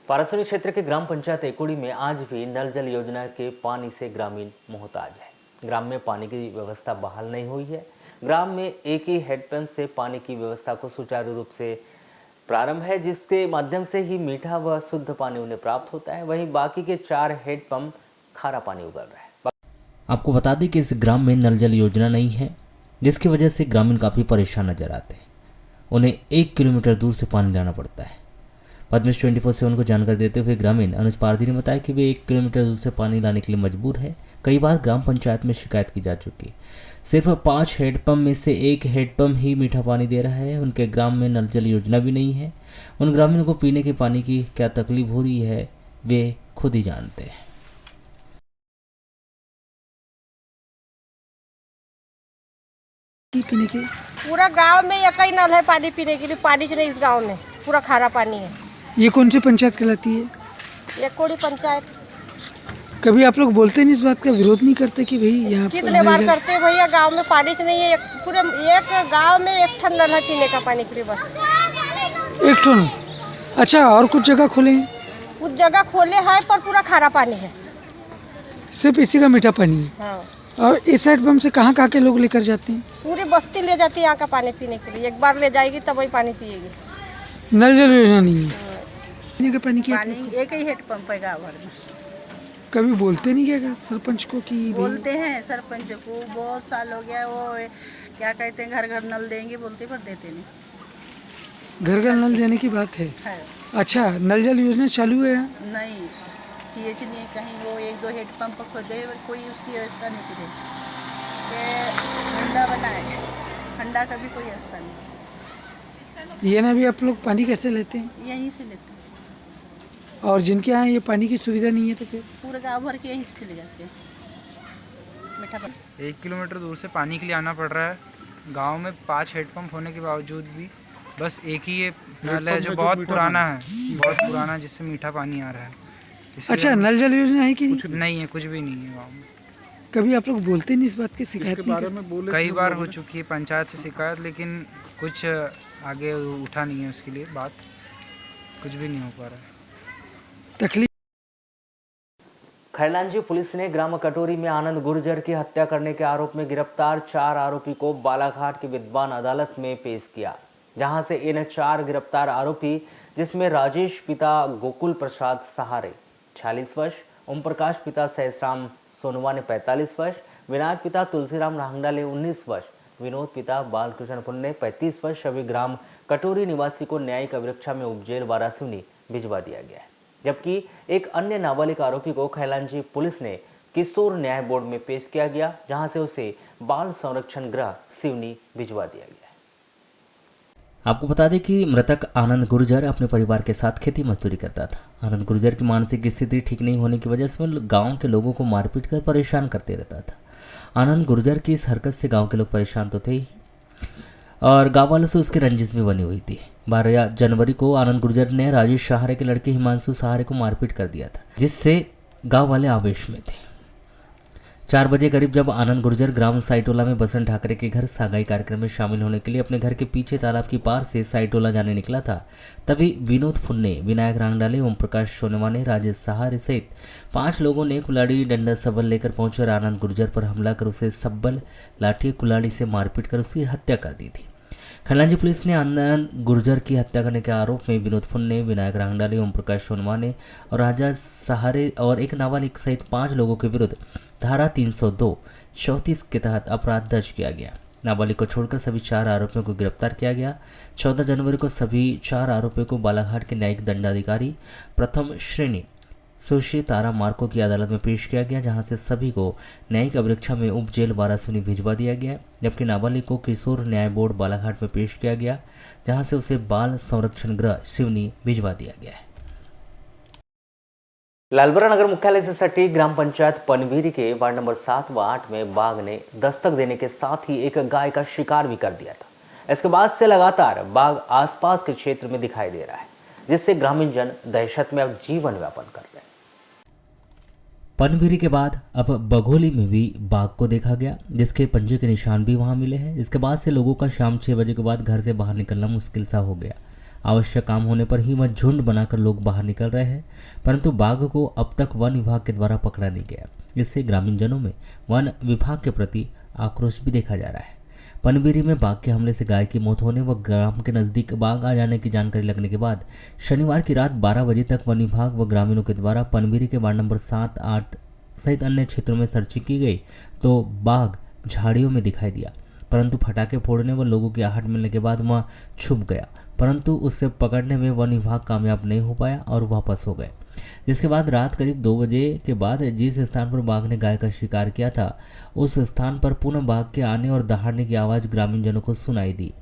पारासुरी क्षेत्र के ग्राम पंचायत एकोड़ी में आज भी नल जल योजना के पानी से ग्रामीण मोहताज है। ग्राम में पानी की व्यवस्था बहाल नहीं हुई है। ग्राम में एक ही हैंडपंप से पानी की व्यवस्था को सुचारू रूप से प्रारंभ है, जिसके माध्यम से ही मीठा व शुद्ध पानी उन्हें प्राप्त होता है। वहीं बाकी के 4 हैंडपंप खारा पानी उगल रहा है। आपको बता दें कि इस ग्राम में नल जल योजना नहीं है, जिसकी वजह से ग्रामीण काफ़ी परेशान नजर आते हैं। उन्हें 1 किलोमीटर दूर से पानी लाना पड़ता है। पद्मेश 24/7 को जानकारी देते हुए ग्रामीण अनुज पारधी ने बताया कि वे 1 किलोमीटर दूर से पानी लाने के लिए मजबूर है। कई बार ग्राम पंचायत में शिकायत की जा चुकी। सिर्फ 5 हैंडपंप में से 1 हैंडपंप ही मीठा पानी दे रहा है। उनके ग्राम में नल जल योजना भी नहीं है। उन ग्रामीणों को पीने के पानी की क्या तकलीफ हो रही है, वे खुद ही जानते हैं। पीने के पूरा गांव में एक ही नल है पानी पीने के लिए। पानी नहीं इस गांव में, पूरा खारा पानी है। ये कौन सी पंचायत कहलाती है? एकोड़ी पंचायत। कभी आप लोग बोलते नहीं, इस बात का विरोध नहीं करते कि भाई यहाँ कितने बार करते हैं भैया, गांव में पानी नहीं है। पूरे एक गांव में एक ठन नल है पीने का पानी के लिए, बस एक ठन। अच्छा, और कुछ जगह खोले हैं? कुछ जगह खोले हैं पर पूरा खारा पानी है। सिर्फ इसी का मीठा पानी है। हाँ। और इस हैंडपंप से कहाँ के लोग लेकर जाते हैं? पूरी बस्ती ले जाती है यहाँ का पानी पीने के लिए। एक बार ले जाएगी तब वही पानी पिएगी। नल जल योजना नहीं है। पीने का पानी पानी एक ही हैंडपंप है गाँव भर में। कभी बोलते नहीं क्या सरपंच को कि बोलते हैं सरपंच को, बहुत साल हो गया। वो क्या कहते हैं, घर घर नल देंगे बोलते, पर देते नहीं। घर घर नल देने की बात है। अच्छा, नल जल योजना चालू है? नहीं, पीएच नहीं कहीं। वो 1-2 हैंडपंप खोदे, कोई उसकी व्यवस्था नहीं की। ठंडा बनाए, ठंडा का भी कोई व्यवस्था नहीं। ये ना भी आप लोग पानी कैसे लेते हैं? यहीं से लेते हैं। और जिनके यहाँ ये पानी की सुविधा नहीं है तो फिर पूरे गाँव भर के यहीं से चले जाते हैं मीठा पानी। 1 किलोमीटर दूर से पानी के लिए आना पड़ रहा है। गांव में 5 हैंडपंप होने के बावजूद भी बस एक ही ये नल है जो बहुत पुराना है, जिससे मीठा पानी आ रहा है। अच्छा, नल जल योजना है कि नहीं? नहीं है, कुछ भी नहीं है गाँव में। कभी आप लोग बोलते नहीं इस बात की शिकायत नहीं करते? कई बार हो चुकी है पंचायत से शिकायत, लेकिन कुछ आगे उठा नहीं है उसके लिए बात। कुछ भी नहीं हो पा रहा है। तकलीफ। खैलांजी पुलिस ने ग्राम कटोरी में आनंद गुर्जर की हत्या करने के आरोप में गिरफ्तार 4 आरोपी को बालाघाट की विद्वान अदालत में पेश किया, जहां से इन 4 गिरफ्तार आरोपी, जिसमें राजेश पिता गोकुल प्रसाद सहारे 46 वर्ष, ओम प्रकाश पिता सहसराम सोनवा ने 45 वर्ष, विनायक पिता तुलसीराम रांगडाले 19 वर्ष, विनोद पिता बालकृष्ण पुन्ने 35 वर्ष, सभी ग्राम कटोरी निवासी को न्यायिक अभिरक्षा में उपजेल वारासिनी भिजवा दिया गया है। जबकि एक अन्य नाबालिग आरोपी को खैलांजी पुलिस ने किशोर न्याय बोर्ड में पेश किया गया, जहां से उसे बाल संरक्षण गृह सिवनी भिजवा दिया गया। आपको बता दें कि मृतक आनंद गुर्जर अपने परिवार के साथ खेती मजदूरी करता था। आनंद गुर्जर की मानसिक स्थिति ठीक नहीं होने की वजह से वह गांव के लोगों को मारपीट कर परेशान करते रहता था। आनंद गुर्जर की इस हरकत से गांव के लोग परेशान तो थे ही, और गाँव वालों से उसकी रंजिश भी बनी हुई थी। 12 जनवरी को आनंद गुर्जर ने राजेश सहारे के लड़के हिमांशु सहारे को मारपीट कर दिया था, जिससे गांव वाले आवेश में थे। 4 बजे करीब जब आनंद गुर्जर ग्राम साइटोला में बसंत ठाकरे के घर सागाई कार्यक्रम में शामिल होने के लिए अपने घर के पीछे तालाब की पार से साइटोला जाने निकला था, तभी विनोद फुन्ने, विनायक रांगडाले, ओम प्रकाश सोनेवा ने राजेश सहारे सहित 5 लोगों ने कुल्हाड़ी डंडा सबल लेकर पहुंचे और आनंद गुर्जर पर हमला कर उसे सब्बल लाठी कुल्हाड़ी से मारपीट कर उसकी हत्या कर दी थी। खैलांजी पुलिस ने आनंद गुर्जर की हत्या करने के आरोप में विनोद फुन्ने, विनायक रांगडाले, ओम प्रकाश सोनवा ने और राजा सहारे और एक नाबालिग सहित 5 लोगों के विरुद्ध धारा 302-34 के तहत अपराध दर्ज किया गया। नाबालिग को छोड़कर सभी 4 आरोपियों को गिरफ्तार किया गया। 14 जनवरी को सभी 4 आरोपियों को बालाघाट के न्यायिक दंडाधिकारी प्रथम श्रेणी सुश्री तारा मार्को की अदालत में पेश किया गया, जहां से सभी को न्यायिक अभिरक्षा में उप जेल वारासिनी भिजवा दिया गया। जबकि नाबालिग को किशोर न्याय बोर्ड बालाघाट में पेश किया गया, जहां से उसे बाल संरक्षण गृह सिवनी भिजवा दिया गया है। लालबरा नगर मुख्यालय से सटी ग्राम पंचायत पनवीरी के वार्ड नंबर 7 व 8 में बाघ ने दस्तक देने के साथ ही एक गाय का शिकार भी कर दिया था। इसके बाद से लगातार बाघ आसपास के क्षेत्र में दिखाई दे रहा है, जिससे ग्रामीण जन दहशत में अब जीवन यापन कर रहे हैं। पनवीरी के बाद अब बघोली में भी बाघ को देखा गया, जिसके पंजे के निशान भी वहां मिले हैं। इसके बाद से लोगों का शाम 6 बजे के बाद घर से बाहर निकलना मुश्किल सा हो गया। आवश्यक काम होने पर ही वह झुंड बनाकर लोग बाहर निकल रहे हैं, परंतु बाघ को अब तक वन विभाग के द्वारा पकड़ा नहीं गया। इससे ग्रामीण जनों में वन विभाग के प्रति आक्रोश भी देखा जा रहा है। पनबिरी में बाघ के हमले से गाय की मौत होने व ग्राम के नज़दीक बाघ आ जाने की जानकारी लगने के बाद शनिवार की रात 12 बजे तक वन विभाग व ग्रामीणों के द्वारा पनबिरी के वार्ड नंबर 7, 8 सहित अन्य क्षेत्रों में सर्चिंग की गई तो बाघ झाड़ियों में दिखाई दिया, परंतु पटाखे फोड़ने व लोगों की आहट मिलने के बाद वह छुप गया, परंतु उससे पकड़ने में वन विभाग कामयाब नहीं हो पाया और वापस हो गए। जिसके बाद रात करीब 2 बजे के बाद जिस स्थान पर बाघ ने गाय का शिकार किया था उस स्थान पर पुनः बाघ के आने और दहाड़ने की आवाज़ ग्रामीण जनों को सुनाई दी,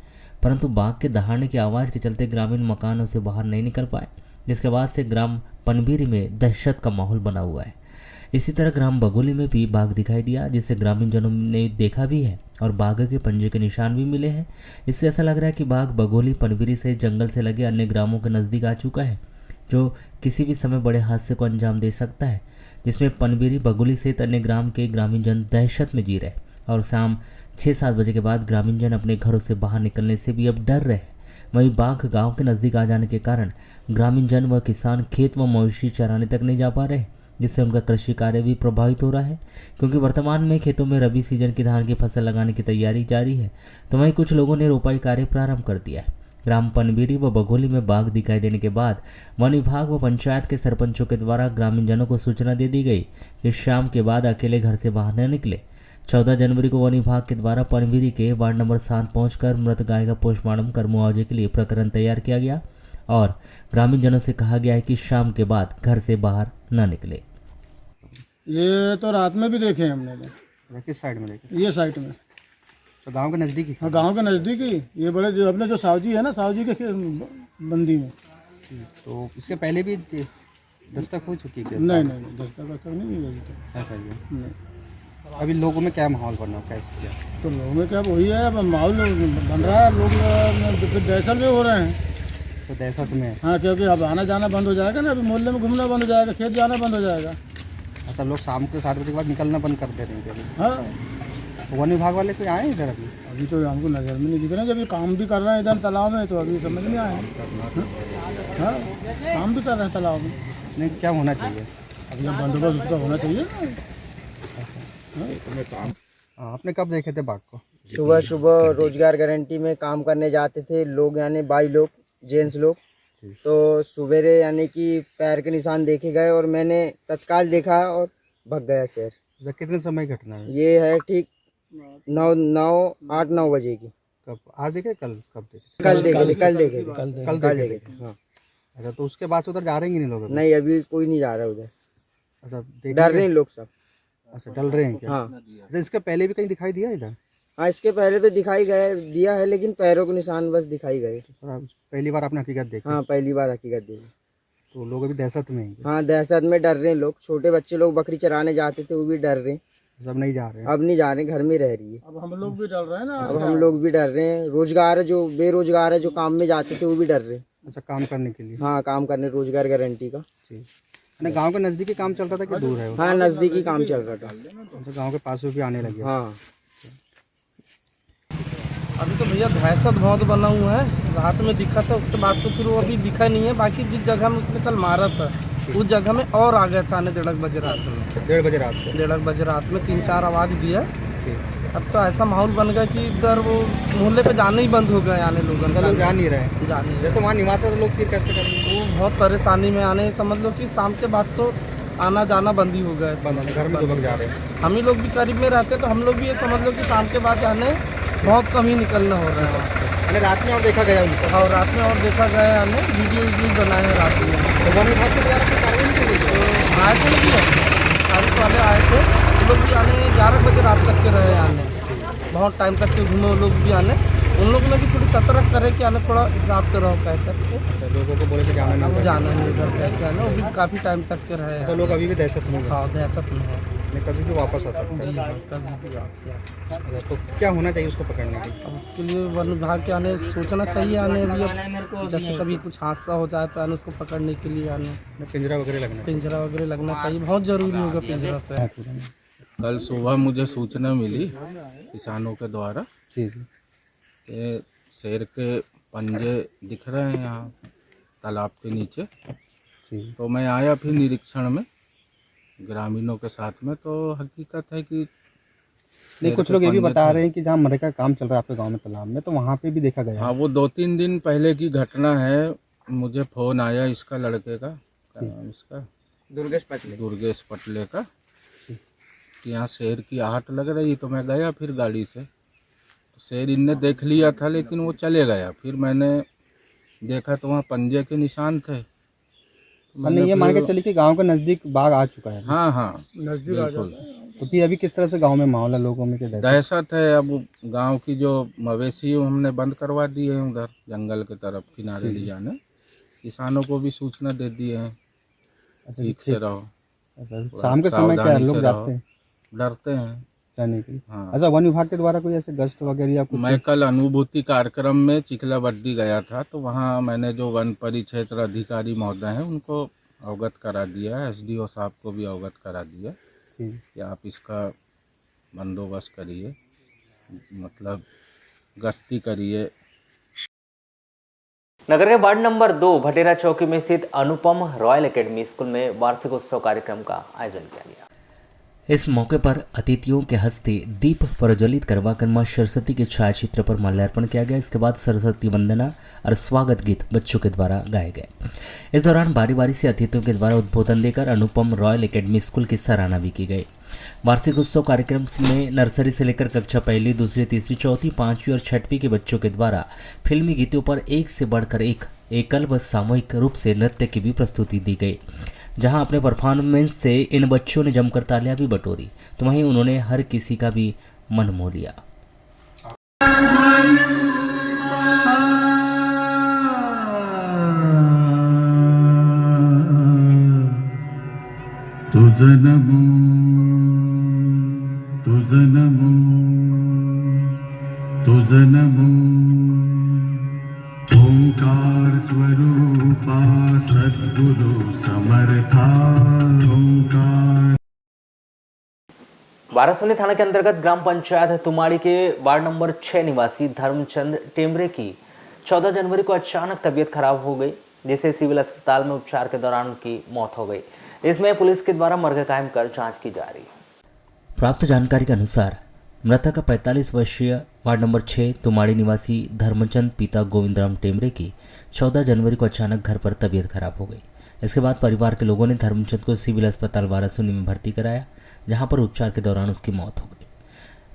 परंतु बाघ के दहाड़ने की आवाज़ के चलते ग्रामीण मकानों से बाहर नहीं निकल पाए, जिसके बाद से ग्राम पनबिरी में दहशत का माहौल बना हुआ है। इसी तरह ग्राम बगोली में भी बाघ दिखाई दिया, जिसे ग्रामीण जनों ने देखा भी है और बाघ के पंजे के निशान भी मिले हैं। इससे ऐसा लग रहा है कि बाघ बगोली पनबिरी से जंगल से लगे अन्य ग्रामों के नज़दीक आ चुका है, जो किसी भी समय बड़े हादसे को अंजाम दे सकता है, जिसमें पनबिरी बगोली सहित अन्य ग्राम के ग्रामीण जन दहशत में जी रहे और शाम 6-7 बजे के बाद ग्रामीण जन अपने घरों से बाहर निकलने से भी अब डर रहे। वहीं बाघ गांव के नज़दीक आ जाने के कारण ग्रामीण जन व किसान खेत व मवेशी चराने तक नहीं जा पा रहे, जिससे उनका कृषि कार्य भी प्रभावित हो रहा है, क्योंकि वर्तमान में खेतों में रबी सीजन की धान की फसल लगाने की तैयारी जारी है, तो वहीं कुछ लोगों ने रोपाई कार्य प्रारंभ कर दिया है। ग्राम पनबिरी व बगोली में बाघ दिखाई देने के बाद वन विभाग व पंचायत के सरपंचों के द्वारा ग्रामीण जनों को सूचना दे दी गई कि शाम के बाद अकेले घर से बाहर न निकले। 14 जनवरी को वन विभाग के द्वारा पनबिरी के वार्ड नंबर 7 पहुंचकर मृत गाय का पोस्टमार्टम कर मुआवजे के लिए प्रकरण तैयार किया गया और ग्रामीण जनों से कहा गया है कि शाम के बाद घर से बाहर न निकले। ये तो रात में भी देखे हैं हमने तो। किस साइड में देखे? ये साइड में, तो गांव के नज़दीक ही? हाँ, गांव के नज़दीक ही। ये बड़े जो अपने जो सावजी है ना, सावजी के बंदी में। तो इसके पहले भी दस्तक हो चुकी है? नहीं नहीं नहीं, दस्तक नहीं हुई तो। ऐसा ही है। नहीं। अभी लोगों में क्या माहौल बना, कैसे क्या? तो लोगों में क्या वही है, अब माहौल बन रहा है, लोग दहशत में हो रहे हैं। तो दहशत में? हाँ, क्योंकि अब आना जाना बंद हो जाएगा ना, अभी मोहल्ले में घूमना बंद हो जाएगा, खेत जाना बंद हो जाएगा। अच्छा, लोग शाम के 7 बजे के बाद निकलना बंद कर दे रहे हैं? हाँ। तो वन विभाग वाले कोई आए इधर अभी? अभी तो हमको नज़र में नहीं दिख रहे हैं, जब ये काम भी कर रहे हैं इधर तालाब में, तो अभी समझ नहीं आए। हाँ, काम भी कर रहे हैं तालाब में। नहीं, क्या होना चाहिए? अभी बंदोबस्त उसका होना चाहिए। हाँ, आपने कब देखे थे बाघ को? सुबह सुबह रोजगार गारंटी में काम करने जाते थे लोग, यानी भाई लोग, जेंट्स लोग। तो सवेरे यानी कि पैर के निशान देखे गए और मैंने तत्काल देखा और भाग गया शहर। कितने समय घटना है ये है ठीक 8-9 बजे की। कब? आज देखे? कल? कब देखे? कल देखे थे। कल देखे थे। हाँ। अच्छा, तो उसके बाद से उधर जा रहे हैं कि नहीं लोग? नहीं, अभी कोई नहीं जा रहा उधर। अच्छा, डर रहे हैं लोग सब। अच्छा, डर रहे हैं क्या? हाँ। अच्छा, इसके पहले भी कहीं दिखाई दिया इधर? हाँ, इसके पहले तो दिखाई दिया है, लेकिन पैरों के निशान बस दिखाई गए। पहली बार आपने हकीकत देखी? हाँ, पहली बार हकीकत देखी। तो लोग अभी दहशत में हैं? हाँ, दहशत में डर रहे हैं लोग। छोटे बच्चे लोग बकरी चराने जाते थे, वो भी डर रहे हैं। सब नहीं जा रहे हैं? अब नहीं जा रहे, घर में रह रही है। अब हम लोग भी डर रहे हैं ना। अब हम लोग भी डर रहे हैं। रोजगार जो बेरोजगार है, जो काम में जाते थे, वो भी डर रहे हैं। अच्छा, काम करने के लिए? हाँ, काम करने, रोजगार गारंटी का। गांव के नजदीकी काम चल रहा था कि दूर है वो? हाँ, नजदीकी काम चल रहा था। अच्छा, गांव के पास में भी आने लगे? हाँ। अभी तो भैया दहशत बहुत बना हुआ है। रात में दिखा था, उसके बाद तो फिर वो अभी दिखा नहीं है। बाकी जिस जगह में उसने कल मारा था उस जगह में और आ गया था 1:30 बजे रात में। 1:30 बजे रात को? 1:30 बजे रात में 3-4 आवाज़ दिया। अब तो ऐसा माहौल बन गया कि इधर वो मोहल्ले पे जाने ही बंद हो गए, आने लोग जा नहीं रहे। जैसे वहाँ निवास है तो लोग फिर कैसे करेंगे? वो बहुत परेशानी में आने, समझ लो कि शाम के बाद तो आना जाना बंद ही हो गया। घर में लोग जा रहे हैं। हम ही लोग भी करीब में रहते, तो हम लोग भी ये समझ लो कि शाम के बाद आने बहुत कम ही निकलना हो रहा है। रात में और देखा गया उनको? और रात में और देखा गया, हमने वीडियो बनाए हैं रात में। तो वन विभाग के द्वारा आए थे लोग, पुलिस वाले आए थे, वो लोग भी आने 11 बजे रात तक के रहे आने, बहुत टाइम तक के घूमे वो लोग भी आने। उन लोगों ने भी थोड़ी सतर्क करे कि आने थोड़ा हिसाब से रहो कह करके। अच्छा, लोगों को बोले कि जाना नहीं उधर कह के आना, वो भी काफ़ी टाइम तक के रहे। अच्छा, लोग अभी भी दहशत में? हाँ, दहशत में है। कभी भी वापस आ सकते हैं? जी हाँ, कभी भी वापस आ सकते। तो क्या होना चाहिए उसको पकड़ने के लिए? अब उसके लिए वन विभाग के आने सोचना चाहिए, आने अभी अब जैसे कभी कुछ हादसा हो जाए तो आने उसको पकड़ने के लिए आने पिंजरा वगैरह लगना चाहिए, बहुत ज़रूरी होगा पिंजरा पे। कल सुबह मुझे सूचना मिली किसानों के द्वारा कि शेर के पंजे दिख रहे हैं यहाँ तालाब के नीचे। तो मैं आया फिर निरीक्षण में ग्रामीणों के साथ में, तो हकीकत है कि नहीं, कुछ लोग ये भी बता रहे हैं कि जहाँ मरने का काम चल रहा है आपके गांव में तालाब में, तो वहाँ पे भी देखा गया। हाँ, वो 2-3 दिन पहले की घटना है। मुझे फ़ोन आया इसका लड़के का, क्या नाम इसका, दुर्गेश पटले का, कि यहाँ शेर की आहट लग रही। तो मैं गया फिर गाड़ी से, तो शेर इनने देख लिया था लेकिन वो चले गया। फिर मैंने देखा तो वहाँ पंजे के निशान थे। मैंने ये मान के चलिए कि गांव के नज़दीक बाघ आ चुका है। हाँ हाँ, बिल्कुल। तो फिर अभी किस तरह से गांव में माहौल है, लोगों में क्या दहशत है। अब गांव की जो मवेशी है हमने बंद करवा दी है, उधर जंगल के तरफ किनारे ले जाने। किसानों को भी सूचना दे दिए हैं, ठीक से रहो। शाम के समय क्या लोग जाते हैं, डरते हैं जाने के लिए? हाँ। अच्छा, वन विभाग के द्वारा कोई ऐसे गश्त वगैरह या कुछ? मैं कल अनुभूति कार्यक्रम में चिखलाबड्डी गया था, तो वहाँ मैंने जो वन परिक्षेत्र अधिकारी महोदय हैं उनको अवगत करा दिया है। SDO साहब को भी अवगत करा दिया कि आप इसका बंदोबस्त करिए, मतलब गश्ती करिए। नगर के वार्ड नंबर 2 भटेरा चौकी में स्थित अनुपम रॉयल एकेडमी स्कूल में वार्षिक उत्सव कार्यक्रम का आयोजन किया गया। इस मौके पर अतिथियों के हस्ते दीप प्रज्वलित करवाकर मां सरस्वती के छायाचित्र पर माल्यार्पण किया गया। इसके बाद सरस्वती वंदना और स्वागत गीत बच्चों के द्वारा गाए गए। इस दौरान बारी बारी से अतिथियों के द्वारा उद्बोधन देकर अनुपम रॉयल एकेडमी स्कूल की सराहना भी की गई। वार्षिक उत्सव कार्यक्रम में नर्सरी से लेकर कक्षा 1, 2, 3, 4, 5वीं और 6वीं के बच्चों के द्वारा फिल्मी गीतों पर एक से बढ़कर एक एकल व सामूहिक रूप से नृत्य की भी प्रस्तुति दी गई। जहां अपने परफॉर्मेंस से इन बच्चों ने जमकर तालियां भी बटोरी, तो वहीं उन्होंने हर किसी का भी मन मोह लिया। ओंकार स्वरूपा सद्गुरु समर्था ओंकार। वारासोनी थाना के अंतर्गत ग्राम पंचायत तुमाड़ी के वार्ड नंबर 6 निवासी धर्मचंद टेमरे की 14 जनवरी को अचानक तबीयत खराब हो गई, जिसे सिविल अस्पताल में उपचार के दौरान उनकी मौत हो गई। इसमें पुलिस के द्वारा मर्ग कायम कर जांच की जा रही है। प्राप्त जानकारी के अनुसार मृतक 45 वर्षीय वार्ड नंबर 6 तुमाड़ी निवासी धर्मचंद पिता गोविंदराम टेमरे की 14 जनवरी को अचानक घर पर तबीयत खराब हो गई। इसके बाद परिवार के लोगों ने धर्मचंद को सिविल अस्पताल वारासोनी में भर्ती कराया, जहां पर उपचार के दौरान उसकी मौत हो गई,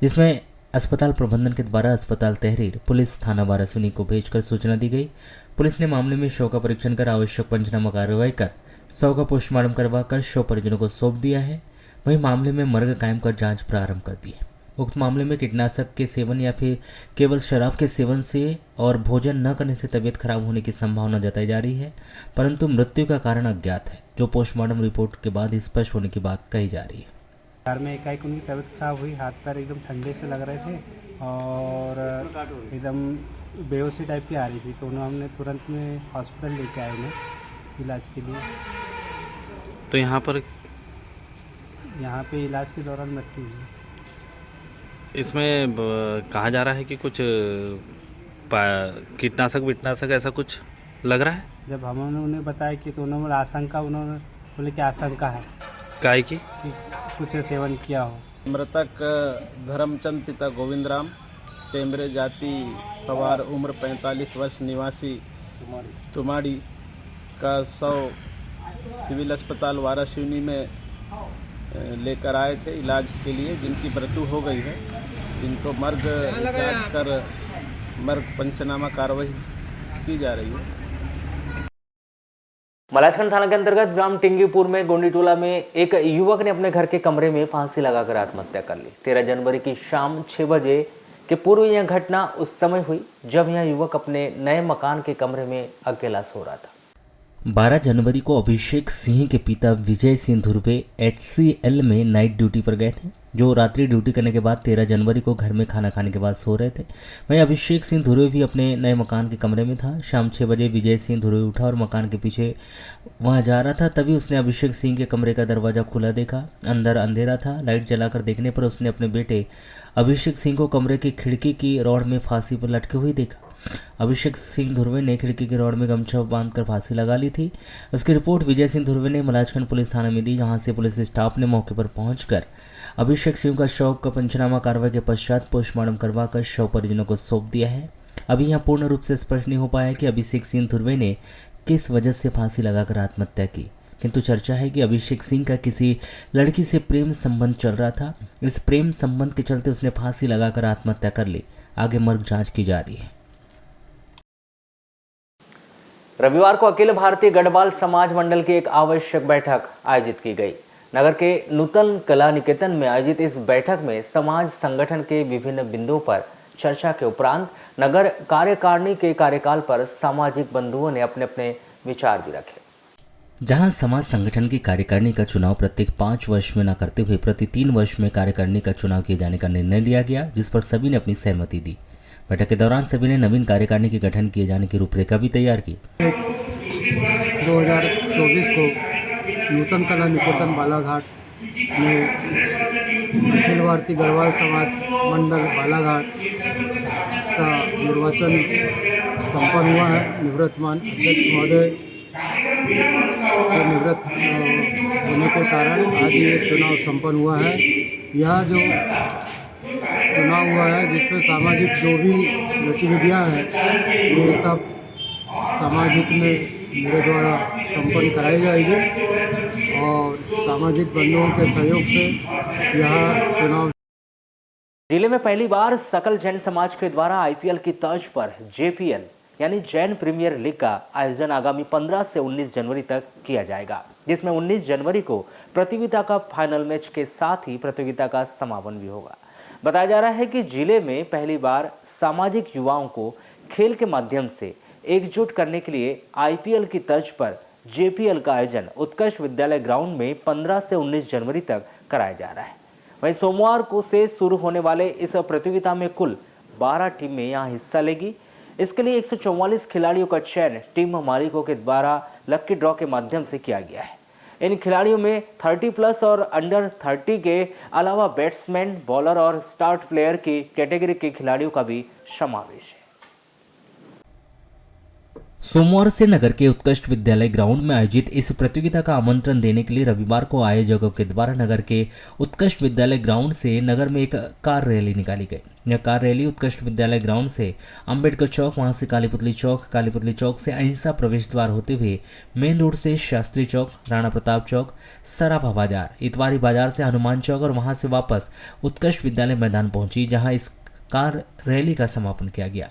जिसमें अस्पताल प्रबंधन के द्वारा अस्पताल तहरीर पुलिस थाना वारासोनी को भेजकर सूचना दी गई। पुलिस ने मामले में शव का परीक्षण कर आवश्यक पंचनामा कार्रवाई कर शव का पोस्टमार्टम करवाकर शव परिजनों को सौंप दिया है। वहीं मामले में मर्ग कायम कर जांच प्रारंभ कर दी है। उक्त मामले में कीटनाशक के सेवन या फिर केवल शराब के सेवन से और भोजन न करने से तबीयत खराब होने की संभावना जताई जा रही है, परंतु मृत्यु का कारण अज्ञात है, जो पोस्टमार्टम रिपोर्ट के बाद स्पष्ट होने की बात कही जा रही है। कार में एकाएक उनकी तबीयत खराब हुई, हाथ पैर एकदम ठंडे से लग रहे थे और एकदम बेहोशी टाइप की आ रही थी, तो हमने तुरंत में हॉस्पिटल लेके आए उन्हें इलाज के लिए। तो यहाँ पे इलाज के दौरान मृत्यु हुई। इसमें कहा जा रहा है कि कुछ कीटनाशक विटनाशक ऐसा कुछ लग रहा है। जब हमने उन्हें बताया कि तो उन्होंने बोले कि आशंका है काय की कि कुछ सेवन किया हो। मृतक धर्मचंद पिता गोविंदराम टेमरे, जाति पवार, उम्र 45 वर्ष, निवासी तुमाड़ी का शव सिविल अस्पताल वारासोनी में लेकर आए थे इलाज के लिए, जिनकी मृत्यु हो गई है। इनको मर्ग जांच कर मर्ग पंचनामा कार्रवाई की जा रही है। मलाजखंड थाना के अंतर्गत ग्राम टिंगीपुर में गोंडीटोला में एक युवक ने अपने घर के कमरे में फांसी लगाकर आत्महत्या कर ली। 13 जनवरी की शाम 6 बजे के पूर्व यह घटना उस समय हुई जब यह युवक अपने नए मकान के कमरे में अकेला सो रहा था। 12 जनवरी को अभिषेक सिंह के पिता विजय सिंह धुर्वे HCL में नाइट ड्यूटी पर गए थे, जो रात्रि ड्यूटी करने के बाद 13 जनवरी को घर में खाना खाने के बाद सो रहे थे। वहीं अभिषेक सिंह धुर्वे भी अपने नए मकान के कमरे में था। शाम 6 बजे विजय सिंह धुर्वे उठा और मकान के पीछे वहां जा रहा था, तभी उसने अभिषेक सिंह के कमरे का दरवाज़ा खुला देखा। अंदर अंधेरा था। लाइट जलाकर देखने पर उसने अपने बेटे अभिषेक सिंह को कमरे की खिड़की की रॉड में फांसी पर लटके हुए देखा। अभिषेक सिंह धुर्वे ने खिड़की के रॉड में गमछा बांधकर फांसी लगा ली थी। उसकी रिपोर्ट विजय सिंह धुर्वे ने मलाजखंड पुलिस थाने में दी, जहां से पुलिस स्टाफ ने मौके पर पहुंचकर अभिषेक सिंह का शव का पंचनामा कार्रवाई के पश्चात पोस्टमार्टम करवाकर शव परिजनों को सौंप दिया है। अभी यहाँ पूर्ण रूप से स्पष्ट नहीं हो पाया कि अभिषेक सिंह धुर्वे ने किस वजह से फांसी लगाकर आत्महत्या की, किंतु चर्चा है कि अभिषेक सिंह का किसी लड़की से प्रेम संबंध चल रहा था। इस प्रेम संबंध के चलते उसने फांसी लगाकर आत्महत्या कर ली। आगे मर्ग जांच की जा रही है। रविवार को अखिल भारतीय गढ़वाल समाज मंडल की एक आवश्यक बैठक आयोजित की गई। नगर के नूतन कला निकेतन में आयोजित इस बैठक में समाज संगठन के विभिन्न बिंदुओं पर चर्चा के उपरांत नगर कार्यकारिणी के कार्यकाल पर सामाजिक बंधुओं ने अपने अपने विचार भी रखे। जहां समाज संगठन की कार्यकारिणी का चुनाव प्रत्येक 5 वर्ष में न करते हुए प्रति 3 वर्ष में कार्यकारिणी का चुनाव किए जाने का निर्णय लिया गया, जिस पर सभी ने अपनी सहमति दी। बैठक के दौरान सभी ने नवीन कार्यकारिणी के गठन किए जाने की रूपरेखा भी तैयार की। 2024 को नूतन कला निकेतन बालाघाट में अखिल भारतीय गढ़वाल समाज मंडल बालाघाट का निर्वाचन संपन्न हुआ है। निवृत्तमान अध्यक्ष महोदय के निवृत्त होने के कारण आज ये चुनाव संपन्न हुआ है। यह जो चुनाव हुआ है जिसमें सामाजिक जो भी गतिविधियां हैं ये सब सामाजिक में मेरे द्वारा संपन्न कराई जाएगी और सामाजिक बंधुओं के सहयोग से यह चुनाव। जिले में पहली बार सकल जैन समाज के द्वारा आईपीएल की तर्ज पर जेपीएल यानी जैन प्रीमियर लीग का आयोजन आगामी 15 से 19 जनवरी तक किया जाएगा, जिसमें 19 जनवरी को प्रतियोगिता का फाइनल मैच के साथ ही प्रतियोगिता का समापन भी होगा। बताया जा रहा है कि जिले में पहली बार सामाजिक युवाओं को खेल के माध्यम से एकजुट करने के लिए आईपीएल की तर्ज पर जेपीएल का आयोजन उत्कर्ष विद्यालय ग्राउंड में 15 से 19 जनवरी तक कराया जा रहा है। वहीं सोमवार को से शुरू होने वाले इस प्रतियोगिता में कुल 12 टीमें यहां हिस्सा लेगी। इसके लिए 144 खिलाड़ियों का चयन टीम मालिकों के द्वारा लकी ड्रॉ के माध्यम से किया गया है। इन खिलाड़ियों में 30+ और अंडर 30 के अलावा बैट्समैन, बॉलर और स्टार्ट प्लेयर की कैटेगरी के खिलाड़ियों का भी समावेश है। सोमवार से नगर के उत्कृष्ट विद्यालय ग्राउंड में आयोजित इस प्रतियोगिता का आमंत्रण देने के लिए रविवार को आयोजकों के द्वारा नगर के उत्कृष्ट विद्यालय ग्राउंड से नगर में एक कार रैली निकाली गई। यह कार रैली उत्कृष्ट विद्यालय ग्राउंड से अंबेडकर चौक, वहां से कालीपुतली चौक से अहिंसा प्रवेश द्वार होते हुए मेन रोड से शास्त्री चौक, राणा प्रताप चौक, सराफा बाजार, इतवारी बाजार से हनुमान चौक और वहां से वापस उत्कृष्ट विद्यालय मैदान पहुंची, जहां इस कार रैली का समापन किया गया।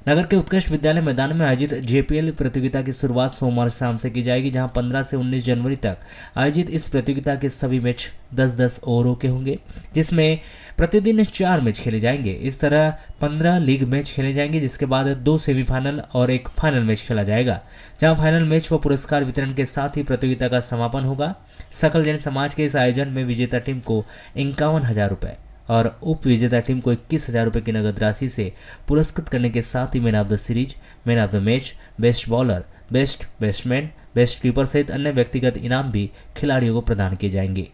नगर के उत्कृष्ट विद्यालय मैदान में आयोजित जेपीएल प्रतियोगिता की शुरुआत सोमवार शाम से की जाएगी, जहां 15 से 19 जनवरी तक आयोजित इस प्रतियोगिता के सभी मैच 10-10 ओवरों के होंगे, जिसमें प्रतिदिन 4 मैच खेले जाएंगे। इस तरह 15 लीग मैच खेले जाएंगे, जिसके बाद 2 सेमीफाइनल और 1 फाइनल मैच खेला जाएगा, जहां फाइनल मैच व पुरस्कार वितरण के साथ ही प्रतियोगिता का समापन होगा। सकल जैन समाज के इस आयोजन में विजेता टीम को 51,000 रुपये और उप विजेता टीम को 21,000 रुपये की नगद राशि से पुरस्कृत करने के साथ ही man of the series, man of the match, best bowler, best batsman, best keeper सहित अन्य व्यक्तिगत इनाम भी खिलाड़ियों को प्रदान किए जाएंगे।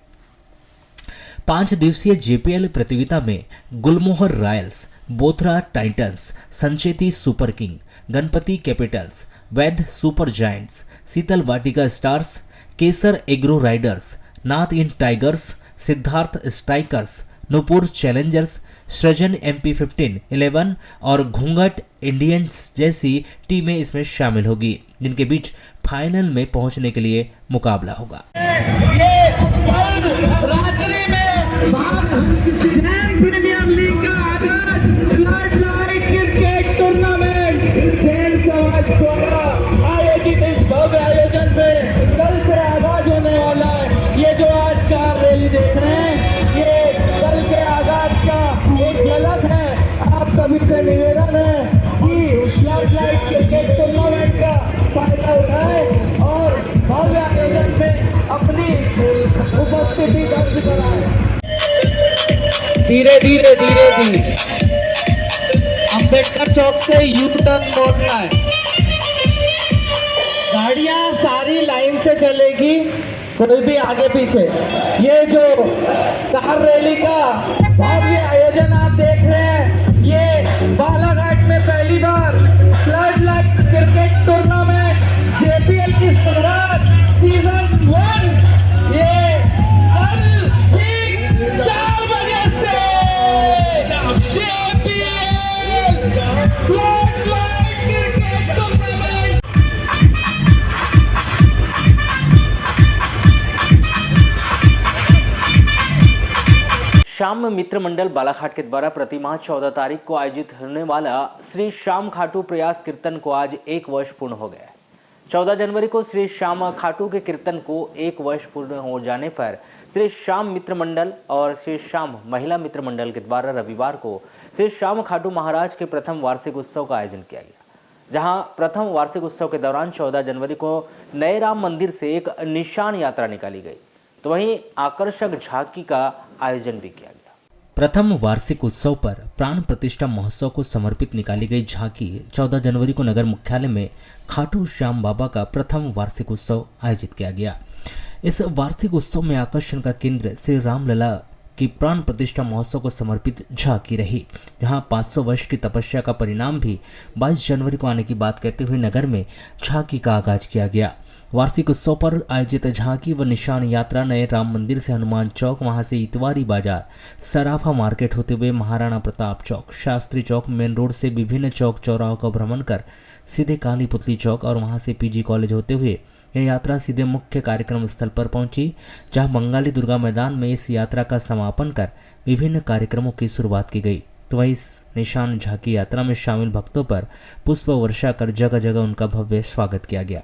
5 दिवसीय जेपीएल प्रतियोगिता में Gulmohar royals, Bothra titans, Sancheti super king, Ganpati capitals, Vaidh super giants, Sheetal Vatika stars, Kesar agro riders, Nath इन tigers, Siddharth strikers, Nupur challengers, Srijan MP15 11 और घूंघट इंडियंस जैसी टीमें इसमें शामिल होगी, जिनके बीच फाइनल में पहुंचने के लिए मुकाबला होगा। प्रीमियर लीग का क्रिकेट टूर्नामेंट आयोजित इस भव्य आयोजन में कल से आगाज होने वाला है। ये जो आज कार रैली देख रहे हैं, ये कल के आगाज का एक झलक है। आप सभी से निवेदन है कि फ्लड क्रिकेट टूर्नामेंट का फायदा उठाएं और भव्य आयोजन में अपनी उपस्थिति दर्ज कराएं। धीरे धीरे अंबेडकर चौक से यू टर्न मोड़ना है। गाड़ियां सारी लाइन से चलेगी, कोई भी आगे पीछे। ये जो कार रैली का भव्य आयोजन आप देख रहे हैं, ये बालाघाट में पहली बार श्याम मित्र मंडल बालाघाट के द्वारा प्रतिमाह 14 तारीख को आयोजित होने वाला श्री श्याम खाटू प्रयास कीर्तन को आज 1 वर्ष पूर्ण हो गया है। 14 जनवरी को श्री श्याम खाटू के कीर्तन को 1 वर्ष पूर्ण हो जाने पर श्री श्याम मित्र मंडल और श्री श्याम महिला मित्र मंडल के द्वारा रविवार को श्री श्याम खाटू महाराज के प्रथम वार्षिक उत्सव का आयोजन किया गया, जहां प्रथम वार्षिक उत्सव के दौरान 14 जनवरी को नए राम मंदिर से एक निशान यात्रा निकाली गई, तो वहीं आकर्षक झांकी का आयोजन भी किया गया। प्रथम वार्षिक उत्सव पर प्राण प्रतिष्ठा महोत्सव को समर्पित निकाली गई झांकी 14 जनवरी को नगर मुख्यालय में खाटू श्याम बाबा का प्रथम वार्षिक उत्सव आयोजित किया गया। इस वार्षिक उत्सव में आकर्षण का केंद्र श्री रामलला की प्राण प्रतिष्ठा महोत्सव को समर्पित झांकी रही, जहां 500 वर्ष की तपस्या का परिणाम भी 22 जनवरी को आने की बात कहते हुए नगर में झांकी का आगाज किया गया। वार्षिक उत्सव पर आयोजित झांकी व निशान यात्रा नए राम मंदिर से हनुमान चौक, वहां से इतवारी बाजार, सराफा मार्केट होते हुए महाराणा प्रताप चौक, शास्त्री चौक, मेन रोड से विभिन्न चौक चौराहों का भ्रमण कर सीधे काली पुतली चौक और वहां से पीजी कॉलेज होते हुए यह यात्रा सीधे मुख्य कार्यक्रम स्थल पर पहुंची, जहां बंगाली दुर्गा मैदान में इस यात्रा का समापन कर विभिन्न कार्यक्रमों की शुरुआत की गई। तो वहीं इस निशान झांकी यात्रा में शामिल भक्तों पर पुष्प वर्षा कर जगह जगह उनका भव्य स्वागत किया गया।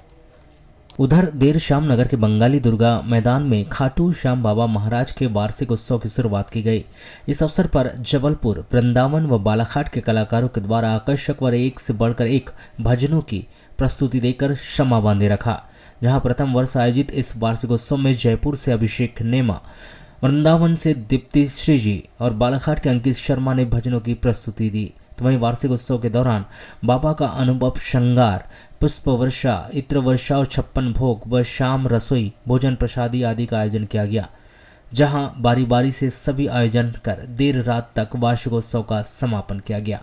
उधर देर शाम नगर के बंगाली दुर्गा मैदान में खाटू श्याम बाबा महाराज के वार्षिक उत्सव की शुरुआत की गई। इस अवसर पर जबलपुर, वृंदावन व बालाघाट के कलाकारों के द्वारा आकर्षक व एक से बढ़कर एक भजनों की प्रस्तुति देकर शमा बांधे रखा, जहां प्रथम वर्ष आयोजित इस वार्षिकोत्सव में जयपुर से अभिषेक नेमा, वृंदावन से दीप्ति श्री जी और बालाघाट के अंकित शर्मा ने भजनों की प्रस्तुति दी। तो वहीं वार्षिक उत्सव के दौरान बाबा का अनुभव श्रृंगार, पुष्प वर्षा, इत्र वर्षा और 56 भोग व शाम रसोई, भोजन प्रसादी आदि का आयोजन किया गया, जहां बारी बारी से सभी आयोजन कर देर रात तक वार्षिकोत्सव का समापन किया गया।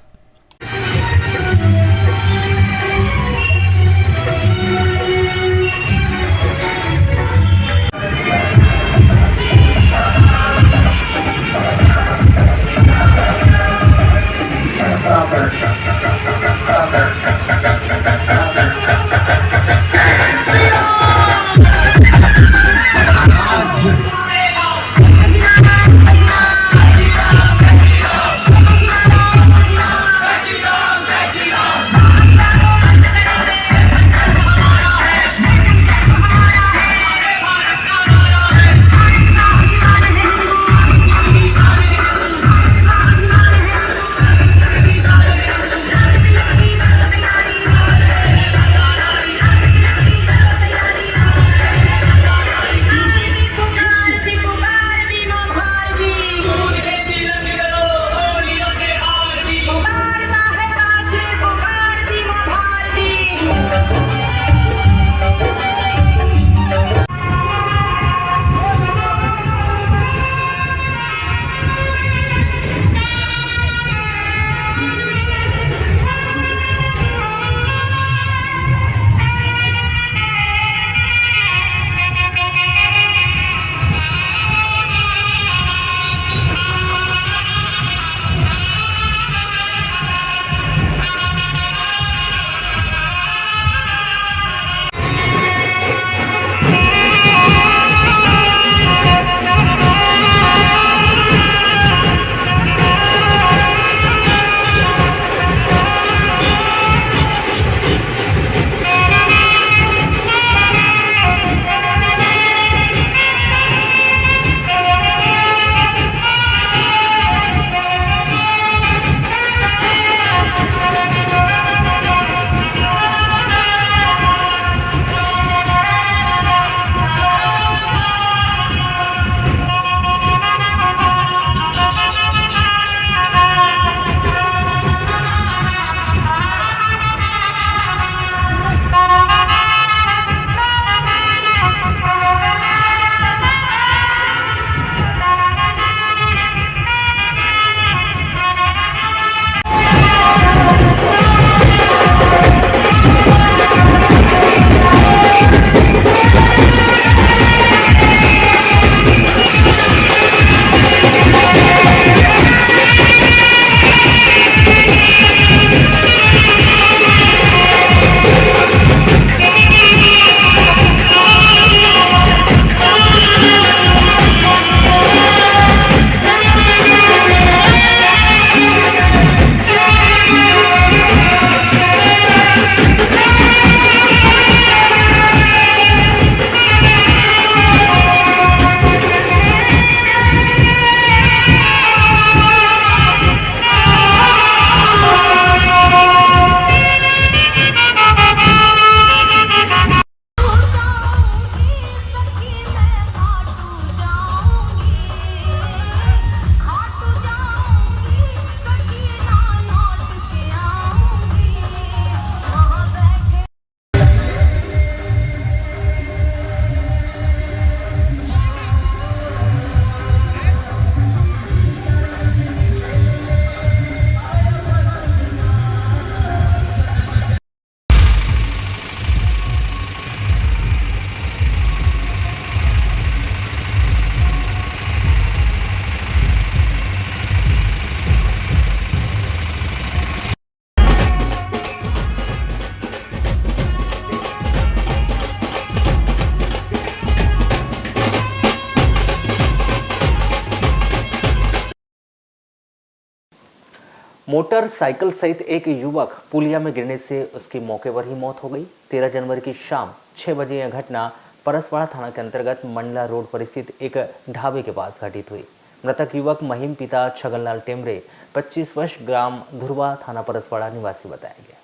मोटरसाइकिल सहित एक युवक पुलिया में गिरने से उसकी मौके पर ही मौत हो गई। 13 जनवरी की शाम 6 बजे यह घटना परसवाड़ा थाना के अंतर्गत मंडला रोड पर स्थित एक ढाबे के पास घटित हुई। मृतक युवक महिम पिता छगनलाल टेमरे 25 वर्ष ग्राम धुरवा थाना परसवाड़ा निवासी बताया गया।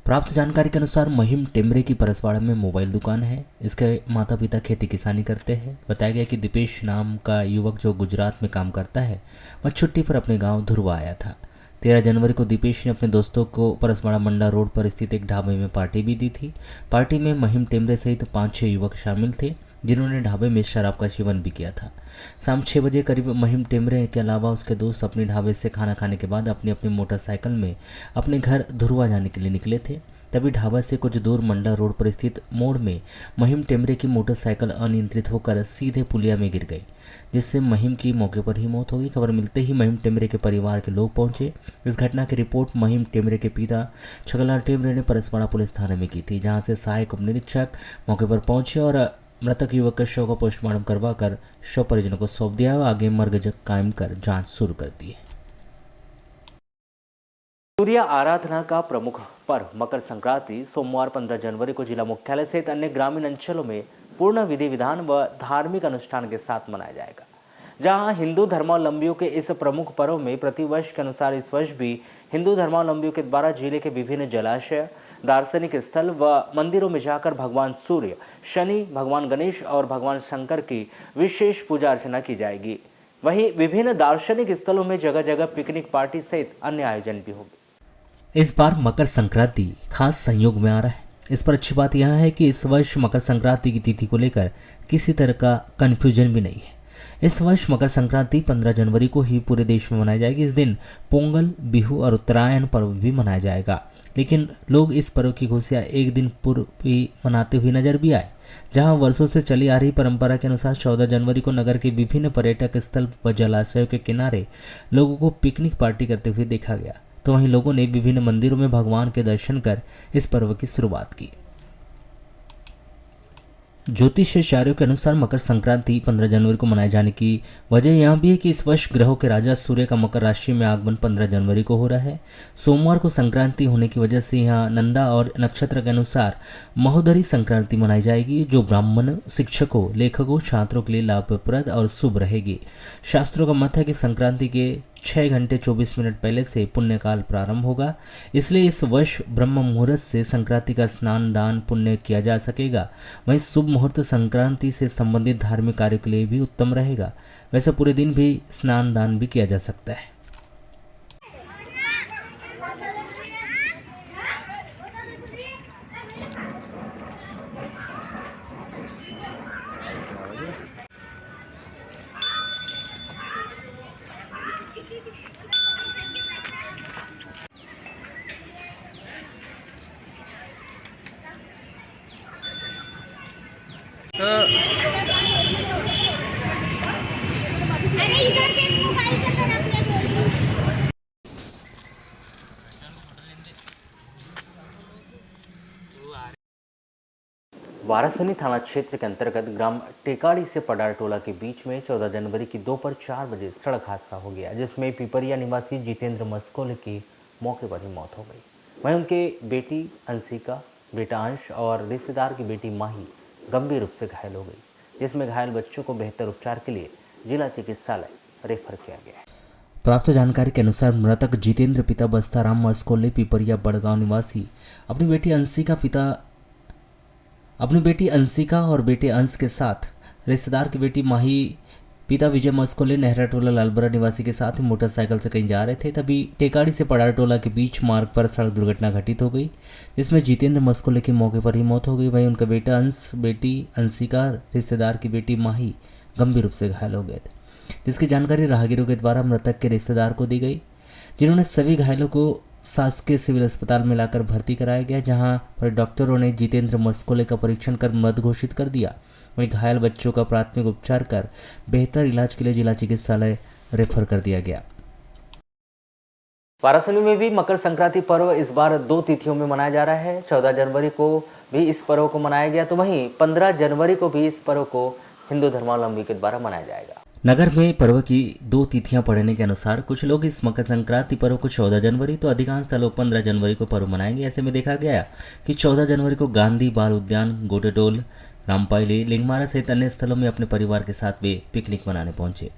प्राप्त जानकारी के अनुसार महिम टेमरे की परसवाड़ा में मोबाइल दुकान है। इसके माता पिता खेती किसानी करते हैं। बताया गया कि दीपेश नाम का युवक जो गुजरात में काम करता है वह छुट्टी पर अपने गांव धुरवा आया था। 13 जनवरी को दीपेश ने अपने दोस्तों को परसवाड़ा मंडला रोड पर स्थित एक ढाबे में पार्टी भी दी थी। पार्टी में महिम टेमरे सहित 5-6 युवक शामिल थे जिन्होंने ढाबे में शराब का सेवन भी किया था। शाम 6 बजे करीब महिम टेमरे के अलावा उसके दोस्त अपने ढाबे से खाना खाने के बाद अपनी अपनी मोटरसाइकिल में अपने घर धुरवा जाने के लिए निकले थे। तभी ढाबा से कुछ दूर मंडला रोड पर स्थित मोड़ में महिम टेमरे की मोटरसाइकिल अनियंत्रित होकर सीधे पुलिया में गिर गई, जिससे महिम की मौके पर ही मौत हो गई। खबर मिलते ही महिम टेमरे के परिवार के लोग पहुंचे। इस घटना की रिपोर्ट महिम टेमरे के पिता छगनलाल टेमरे ने परसवाड़ा पुलिस थाने में की थी, जहां से सहायक उप निरीक्षक मौके पर पहुंचे और मृतक युवक के शव का पोस्टमार्टम करवाकर शव परिजनों को सौंप दिया और आगे मर्ग कायम कर जांच शुरू कर दी है। सूर्य आराधना का प्रमुख पर्व मकर संक्रांति सोमवार 15 जनवरी को जिला मुख्यालय सहित अन्य ग्रामीण अंचलों में पूर्ण विधि विधान व धार्मिक अनुष्ठान के साथ मनाया जाएगा। जहां हिंदू धर्मावलंबियों के इस प्रमुख पर्व में प्रतिवर्ष के अनुसार इस वर्ष भी हिंदू धर्मावलंबियों के द्वारा जिले के विभिन्न जलाशय, दार्शनिक स्थल व मंदिरों में जाकर भगवान सूर्य, शनि, भगवान गणेश और भगवान शंकर की विशेष पूजा अर्चना की जाएगी। वहीं विभिन्न दार्शनिक स्थलों में जगह जगह पिकनिक पार्टी सहित अन्य आयोजन भी होंगे। इस बार मकर संक्रांति खास संयोग में आ रहा है। इस पर अच्छी बात यह है कि इस वर्ष मकर संक्रांति की तिथि को लेकर किसी तरह का कन्फ्यूजन भी नहीं है। इस वर्ष मकर संक्रांति 15 जनवरी को ही पूरे देश में मनाई जाएगी। इस दिन पोंगल, बिहू और उत्तरायण पर्व भी मनाया जाएगा, लेकिन लोग इस पर्व की खुशियां एक दिन पूर्व ही मनाते हुए नजर भी आए। जहां वर्षों से चली आ रही परंपरा के अनुसार 14 जनवरी को नगर के विभिन्न पर्यटक स्थल व जलाशयों के किनारे लोगों को पिकनिक पार्टी करते हुए देखा गया, तो वहीं लोगों ने विभिन्न मंदिरों में भगवान के दर्शन कर इस पर्व की शुरुआत की। ज्योतिषाचार्यों के अनुसार मकर संक्रांति 15 जनवरी को मनाए जाने की वजह यह भी है कि इस वर्ष ग्रहों के राजा सूर्य का मकर राशि में आगमन 15 जनवरी को हो रहा है। सोमवार को संक्रांति होने की वजह से यहाँ नंदा और नक्षत्र के अनुसार महोदरी संक्रांति मनाई जाएगी, जो ब्राह्मण, शिक्षकों, लेखकों, छात्रों के लिए लाभप्रद और शुभ रहेगी। शास्त्रों का मत है कि संक्रांति के 6 घंटे 24 मिनट पहले से पुण्यकाल प्रारंभ होगा, इसलिए इस वर्ष ब्रह्म मुहूर्त से संक्रांति का स्नान दान पुण्य किया जा सकेगा। वहीं शुभ मुहूर्त संक्रांति से संबंधित धार्मिक कार्यों के लिए भी उत्तम रहेगा। वैसे पूरे दिन भी स्नान दान भी किया जा सकता है। वारासनी थाना क्षेत्र के अंतर्गत ग्राम टेकाड़ी से पडार टोला के बीच में 14 जनवरी की दोपहर 4 बजे सड़क हादसा हो गया, जिसमें पिपरिया निवासी जितेंद्र मस्कोले की मौके पर ही मौत हो गई। वहीं उनके बेटी अंशिका, बेटा अंश और रिश्तेदार की बेटी माही गंभीर रूप से घायल हो गई, जिसमें घायल बच्चों को बेहतर उपचार के लिए जिला चिकित्सालय रेफर किया गया है। प्राप्त जानकारी के अनुसार मृतक जितेंद्र पिता बस्ताराम मस्कोले पिपरिया बड़गांव निवासी अपनी बेटी अंशिका और बेटे अंश के साथ रिश्तेदार की बेटी माही पिता विजय मस्कोले नेहरा टोला लालबरा निवासी के साथ मोटरसाइकिल से कहीं जा रहे थे। तभी टेकाड़ी से पडार टोला के बीच मार्ग पर सड़क दुर्घटना घटित हो गई, जिसमें जितेंद्र मस्कोले की मौके पर ही मौत हो गई। वहीं उनका बेटा अंश, बेटी अंशिका, रिश्तेदार की बेटी माही गंभीर रूप से घायल हो गए थे, जिसकी जानकारी राहगीरों के द्वारा मृतक के रिश्तेदार को दी गई, जिन्होंने सभी घायलों को शासकीय सिविल अस्पताल में लाकर भर्ती कराया गया, जहां पर डॉक्टरों ने जितेंद्र मस्कोले का परीक्षण कर मृत घोषित कर दिया। वहीं घायल बच्चों का प्राथमिक उपचार कर बेहतर इलाज के लिए जिला चिकित्सालय रेफर कर दिया गया। वाराणसी में भी मकर संक्रांति पर्व इस बार 2 तिथियों में मनाया जा रहा है। 14 जनवरी को भी इस पर्व को मनाया गया, तो वहीं 15 जनवरी को भी इस पर्व को हिंदू धर्मावलंबी के द्वारा मनाया जाएगा। नगर में पर्व की 2 तिथियां पड़ने के अनुसार कुछ लोग इस मकर संक्रांति पर्व को 14 जनवरी तो अधिकांश लोग 15 जनवरी को पर्व मनाएंगे। ऐसे में देखा गया कि 14 जनवरी को गांधी बाल उद्यान, गोटेटोल, रामपायली, लिंगमारा सहित अन्य स्थलों में अपने परिवार के साथ वे पिकनिक मनाने पहुंचे।